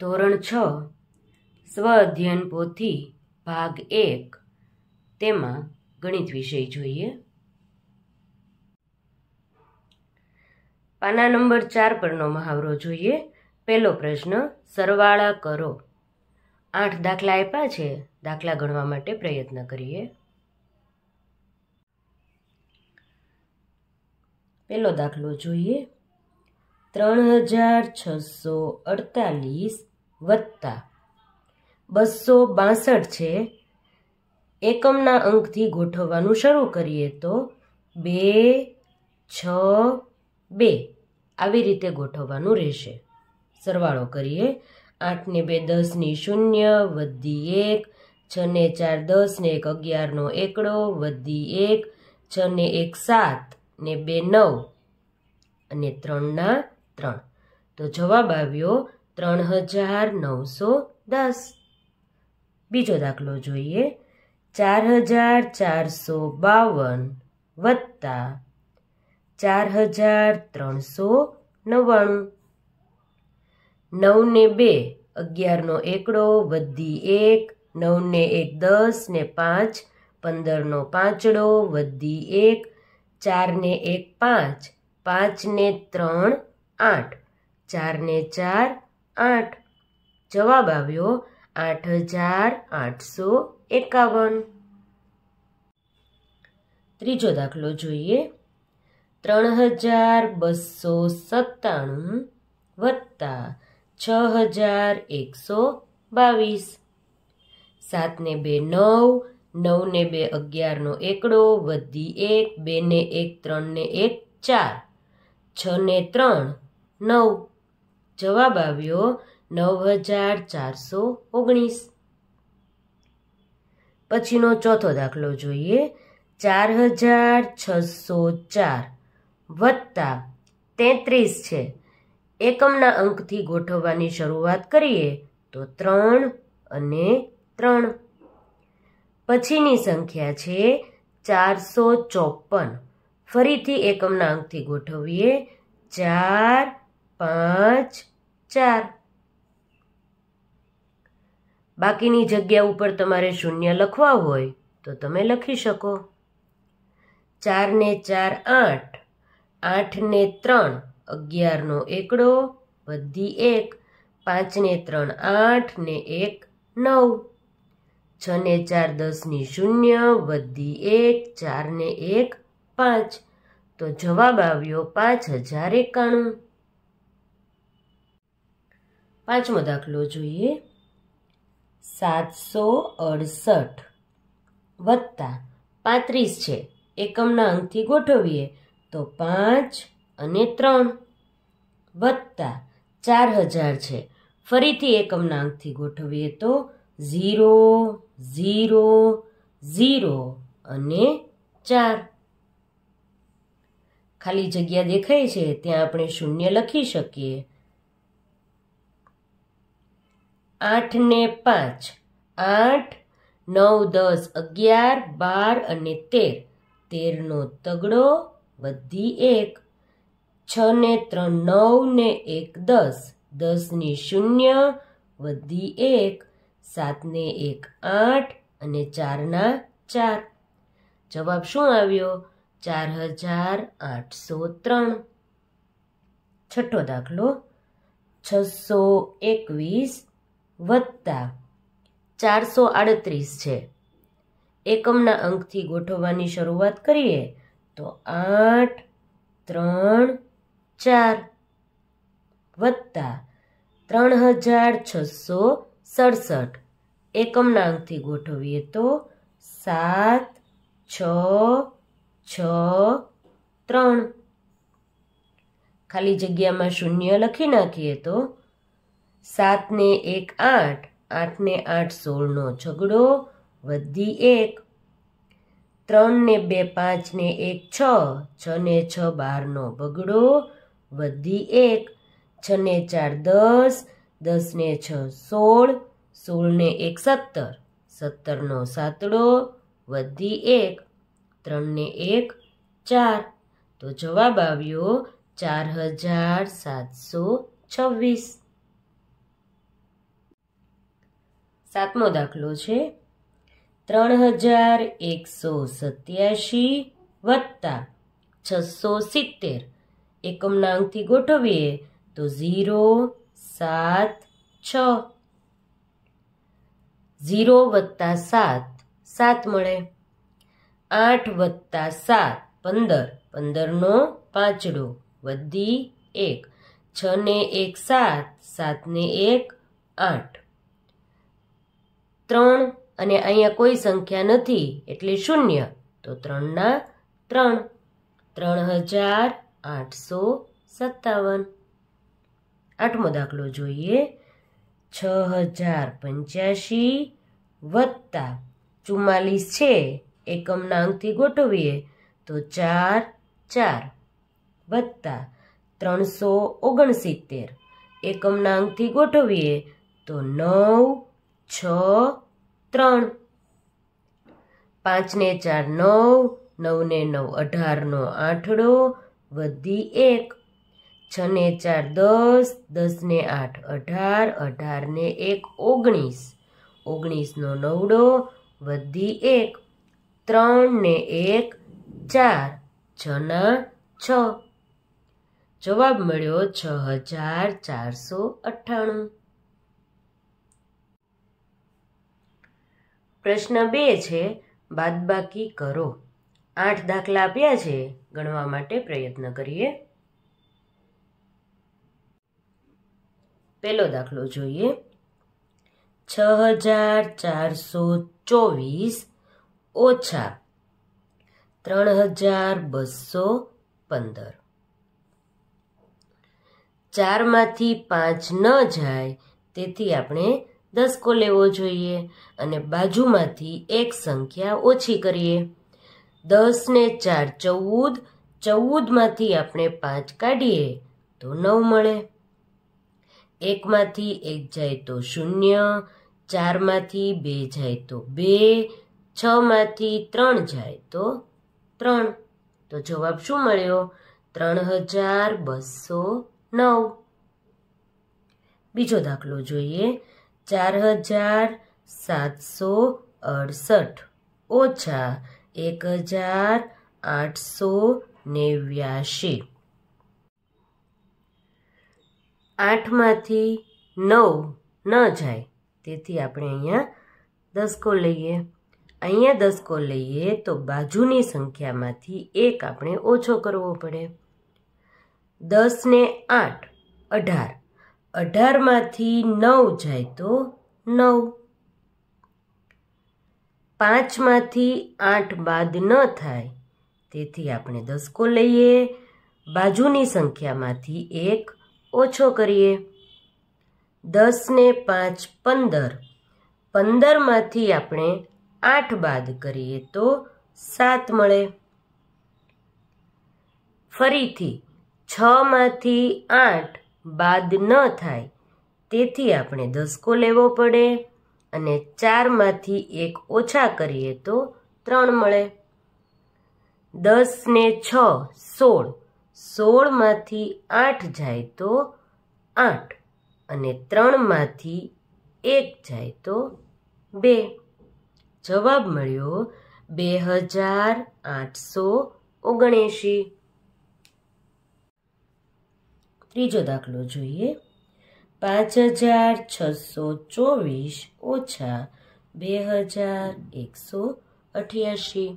ધોરણ 6 સ્વ અધ્યયન પોથી ભાગ 1 તેમાં ગણિત વિષય જોઈએ। પાના નંબર 4 પરનો મહાવરો જોઈએ। પહેલો પ્રશ્ન, સરવાળા કરો। 8 દાખલા આપ્યા છે, દાખલા ગણવા માટે પ્રયત્ન કરીએ। પહેલો દાખલો જોઈએ। 3648 વત્તા 262 છે। એકમના અંકથી ગોઠવવાનું શરૂ કરીએ તો 2, 6, 2 આવી રીતે ગોઠવવાનું રહેશે। સરવાળો કરીએ। 8 ને 2 10 ની 0 વધી 1, 6 ને 4 10 ને 1 11 નો એકડો વધી 1, 6 ને 1 7 ને 2 9 અને 3 ના 3, તો જવાબ આવ્યો 3910। બીજો દાખલો જોઈએ। 4452 વત્તા 4399, 9 ને 2 11 નો એકડો વધી 1, 9 ને 1 10 ને 5 15 નો પાંચડો વધી 1, 4 ને 1 5, 5 ને 3 8, 4 ને 4 8, જવાબ આવ્યો 8851। ત્રીજો દાખલો જોઈએ। 3297 વત્તા 6122, 7 ને 2 9, 9 ને 2 11 નો એકડો વધી 1, 2 ને 1 3 ને 1 4, 6 ને 3 9, જવાબ આવ્યો 9419। પછીનો ચોથો દાખલો જોઈએ। 4604 વત્તા 33 છે। એકમના અંકથી ગોઠવવાની શરૂઆત કરીએ તો 3 અને 3। પછીની સંખ્યા છે 454, ફરીથી એકમના અંકથી ગોઠવીએ 4 5 4। બાકીની જગ્યા ઉપર તમારે 0 લખવા હોય તો તમે લખી શકો। 4 ને 4 8, 8 ને 3 11 નો એકડો વધી 1, 5 ને 3 8 ને 1 9, 6 ને 4 10 ની 0 વધી 1, 4 ને 1 5, તો જવાબ આવ્યો 5091। પાંચમો દાખલો જોઈએ। 768 વત્તા 35 છે। એકમના અંકથી ગોઠવીએ તો 5 અને 3 વત્તા 4000 છે। ફરીથી એકમના અંકથી ગોઠવીએ તો 0 0 0 અને 4। ખાલી જગ્યા દેખાય છે ત્યાં આપણે 0 લખી શકીએ। 8 ને 5 8, 9 10 11 12 અને 13, 13 નો તગડો વધી 1, 6 ને 3 9 ને 1 10, 10 ની 0 વધી 1, 7 ને 1 8 અને 4 ના 4, જવાબ શું આવ્યો 4803। છઠ્ઠો દાખલો 621 વત્તા 438 છે। એકમના અંકથી ગોઠવવાની શરૂઆત કરીએ તો 8 3 4 વત્તા 3667, એકમના અંકથી ગોઠવીએ તો 7 6 6 3। ખાલી જગ્યામાં 0 લખી નાખીએ તો 7 ને 1 8, 8 ને 8 16 નો છગડો વધી 1, 3 ને 2 5 ને 1 6, 6 ને 6 12 નો બગડો વધી 1, 6 ને 4 10, 10 ને 6 16, 16 ને 1 17, 17 નો સાતડો વધી 1, 3 ને 1 4, તો જવાબ આવ્યો 4726। સાતમો દાખલો છે 3187 વત્તા 670 એકમના અંકથી ગોઠવીએ તો 0 7 6 0 વત્તા 7 7 મળે 8 વત્તા 7 15 15નો પાંચડો વધી 1 6 ને 1 7 7 ને 1 8 3 અને અહીંયા કોઈ સંખ્યા નથી એટલે શૂન્ય તો 3 ના 3 3857 આઠમો દાખલો જોઈએ 6085 વત્તા 44 છે એકમના અંકથી ગોઠવીએ તો 4 4 વત્તા 369 એકમના અંકથી ગોઠવીએ તો 9 6 3 5 ને 4 9 9 ને 9 18નો આઠડો વધી 1 6 ને 4 10 10 ને 8 18 18 ને 1 19 19નો નવડો વધી 1 3 ને 1 4 6 ના 6 જવાબ મળ્યો 6498 પ્રશ્ન 2 છે બાદબાકી કરો 8 દાખલા આપ્યા છે ગણવા માટે પ્રયત્ન કરીએ પહેલો દાખલો જોઈએ 6424 ઓછા 3215 4માંથી 5 ન જાય તેથી આપણે દસકો લેવો જોઈએ અને બાજુમાંથી એક સંખ્યા ઓછી કરીએ 10 ને 4 14 14માંથી આપણે 5 કાઢીએ તો 9 મળે 1માંથી 1 જાય તો 0 4માંથી 2 જાય તો 2 6માંથી 3 જાય તો 3 તો જવાબ શું મળ્યો 3209 બીજો દાખલો જોઈએ 4768 ઓછા 1889 8માંથી 9 ન જાય તેથી આપણે અહીંયા દસકો લઈએ અહીંયા દસકો લઈએ તો બાજુની સંખ્યામાંથી એક આપણે ઓછો કરવો પડે 10 ને 8 18 18માંથી 9 જાય તો 9 5માંથી 8 બાદ ન થાય તેથી આપણે દસકો લઈએ બાજુની સંખ્યામાંથી એક ઓછો કરીએ 10 ને 5 15 15માંથી આપણે 8 બાદ કરીએ તો 7 મળે ફરીથી 6માંથી 8 બાદ ન થાય તેથી આપણે દસકો લેવો પડે અને 4માંથી 1 ઓછા કરીએ તો 3 મળે 10 ને 6 16 16માંથી 8 જાય તો 8 અને 3માંથી 1 જાય તો 2 જવાબ મળ્યો 2879 ત્રીજો દાખલો જોઈએ 5624 ઓછા 2188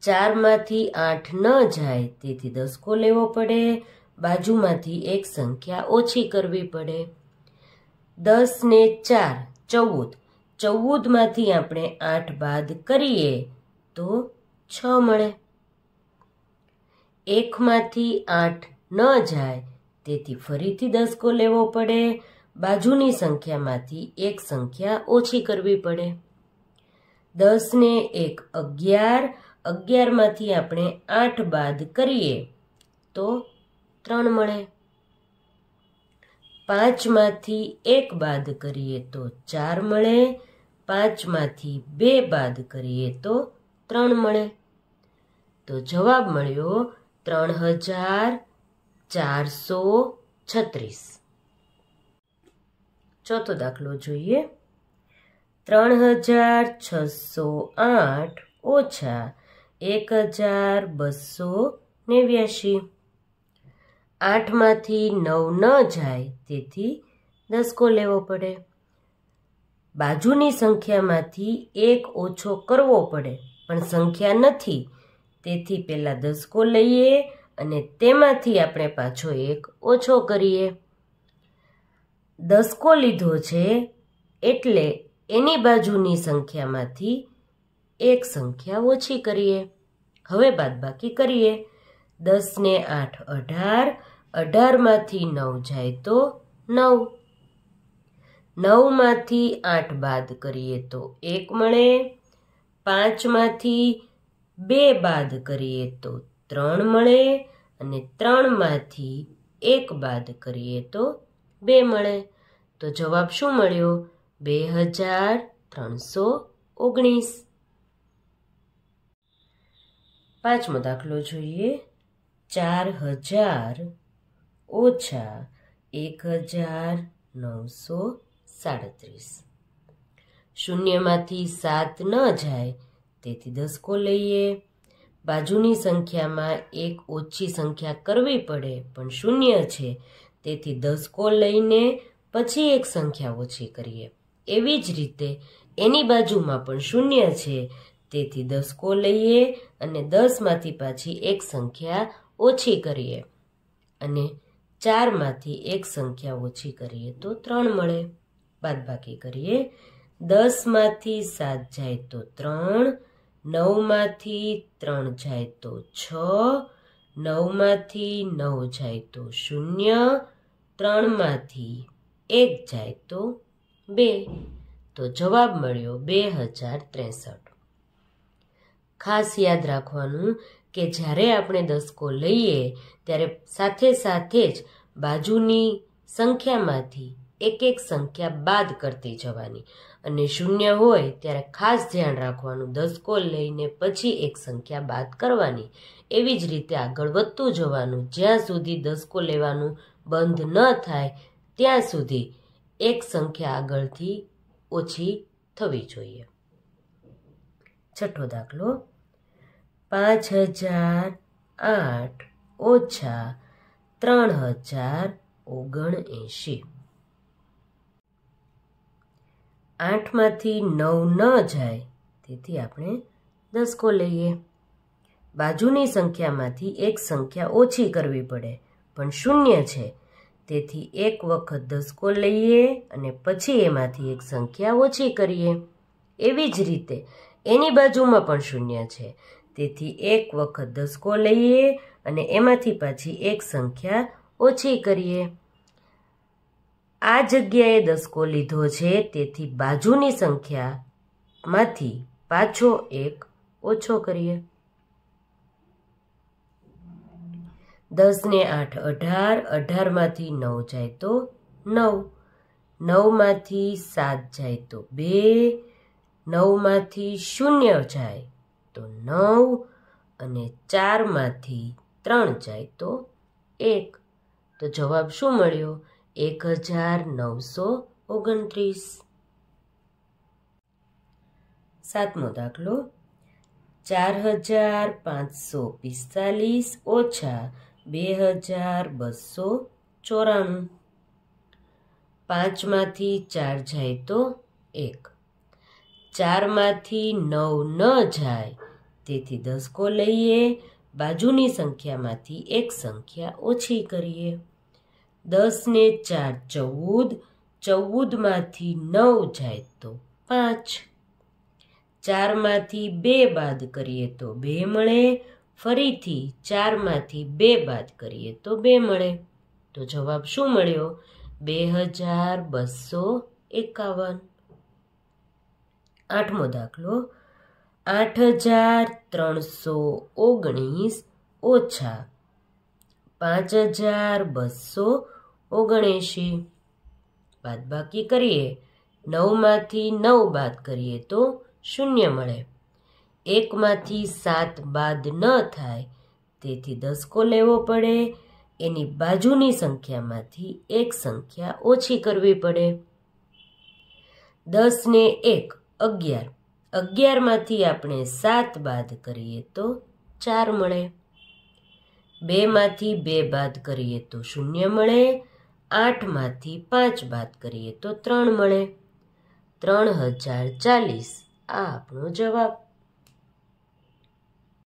4માંથી 8 ન જાય તેથી દસકો લેવો પડે બાજુમાંથી એક સંખ્યા ઓછી કરવી પડે 10 ને 4 14 14માંથી આપણે 8 બાદ કરીએ તો 6 મળે 1માંથી 8 ન જાય તેથી ફરીથી દસકો લેવો પડે બાજુની સંખ્યામાંથી એક સંખ્યા ઓછી કરવી પડે 10 ને 1 11 11માંથી આપણે 8 બાદ કરીએ તો 3 મળે 5માંથી 1 બાદ કરીએ તો 4 મળે 5માંથી 2 બાદ કરીએ તો 3 મળે તો જવાબ મળ્યો 3436 ચોથો દાખલો જોઈએ. 3608 ઓછા 1289. 8 માંથી 9 ન જાય તેથી દસકો લેવો પડે. બાજુની સંખ્યામાંથી 1 ઓછો કરવો પડે પણ સંખ્યા નથી, તેથી પહેલાં દસકો લઈએ અને તેમાંથી આપણે પાછો 1 ઓછો કરીએ. દસકો લીધો છે એટલે એની બાજુની સંખ્યામાંથી 1 સંખ્યા ઓછી કરીએ. હવે બાદબાકી કરીએ. 10 ને 8 18, 18 માંથી 9 જાય તો 9, 9 માંથી 8 બાદ કરીએ તો 1 મળે. 5 માંથી 2 બાદ કરીએ તો 3 મળે અને 3 માંથી 1 બાદ કરીએ તો 2 મળે. તો જવાબ શું મળ્યો? 2319. પાંચમો દાખલો જોઈએ. 4000 ઓછા 1937. શૂન્યમાંથી 7 ન જાય તેથી દસકો લઈએ. બાજુની સંખ્યામાં 1 ઓછી સંખ્યા કરવી પડે પણ શૂન્ય છે, તેથી દસકો લઈને પછી 1 સંખ્યા ઓછી કરીએ. એવી જ રીતે એની બાજુમાં પણ શૂન્ય છે, તેથી દસકો લઈએ અને 10 માંથી પાછી 1 સંખ્યા ઓછી કરીએ અને 4 માંથી 1 સંખ્યા ઓછી કરીએ તો 3 મળે. બાદબાકી કરીએ. 10 માંથી 7 જાય તો 3, 9 માંથી 3 જાય તો 6, 9 માંથી 9 જાય તો 0, 3 માંથી 1 જાય તો 2. તો જવાબ મળ્યો 2063. ખાસ યાદ રાખવાનું કે જ્યારે આપણે દસકો લઈએ ત્યારે સાથે સાથે જ બાજુની સંખ્યામાંથી 1 સંખ્યા બાદ કરતી જવાની, અને શૂન્ય હોય ત્યારે ખાસ ધ્યાન રાખવાનું દસકો લઈને પછી 1 સંખ્યા બાદ કરવાની. એવી જ રીતે આગળ વધતું જવાનું. જ્યાં સુધી દસકો લેવાનું બંધ ન થાય ત્યાં સુધી 1 સંખ્યા આગળથી ઓછી થવી જોઈએ. છઠ્ઠો દાખલો. 5008 ઓછા 3079. 8 માંથી 9 ન જાય તેથી આપણે દસકો લઈએ. બાજુની સંખ્યામાંથી 1 સંખ્યા ઓછી કરવી પડે પણ શૂન્ય છે, તેથી 1 વખત દસકો લઈએ અને પછી એમાંથી 1 સંખ્યા ઓછી કરીએ. એવી જ રીતે એની બાજુમાં પણ શૂન્ય છે, તેથી 1 વખત દસકો લઈએ અને એમાંથી પાછી 1 સંખ્યા ઓછી કરીએ. આ જગ્યાએ દસકો લીધો છે, તેથી બાજુની સંખ્યામાંથી પાછો 1 ઓછો કરીએ. 10 ને 8 18, 18 માંથી 9 જાય તો 9, 9 માંથી 7 જાય તો 2, 9 માંથી 0 જાય તો 9 અને 4 માંથી 3 જાય તો 1. તો જવાબ શું મળ્યો? 1929. સાતમો દાખલો. 4545 ઓછા 2294. 5 માંથી 4 જાય તો 1, 4 માંથી 9 ન જાય તેથી દસકો લઈએ. બાજુની સંખ્યામાંથી 1 સંખ્યા ઓછી કરીએ. 10 ને 4 14, 14 માંથી 9 જાય તો 5, 4 માંથી 2 બાદ કરીએ તો 2 મળે. ફરીથી 4 માંથી 2 બાદ કરીએ તો 2 મળે. તો જવાબ શું મળ્યો? 2251. આઠમો દાખલો. 8319 ઓછા 5279. બાદબાકી કરીએ. 9 માંથી 9 બાદ કરીએ તો 0 મળે. 1 માંથી 7 બાદ ન થાય તેથી દસકો લેવો પડે. એની બાજુની સંખ્યામાંથી 1 સંખ્યા ઓછી કરવી પડે. 10 ને 1 11, 11માંથી આપણે 7 બાદ કરીએ તો 4 મળે, 2માંથી 2 બાદ કરીએ તો 0 મળે, 8માંથી 5 બાદ કરીએ તો 3 મળે, 3040 આ આપણો જવાબ।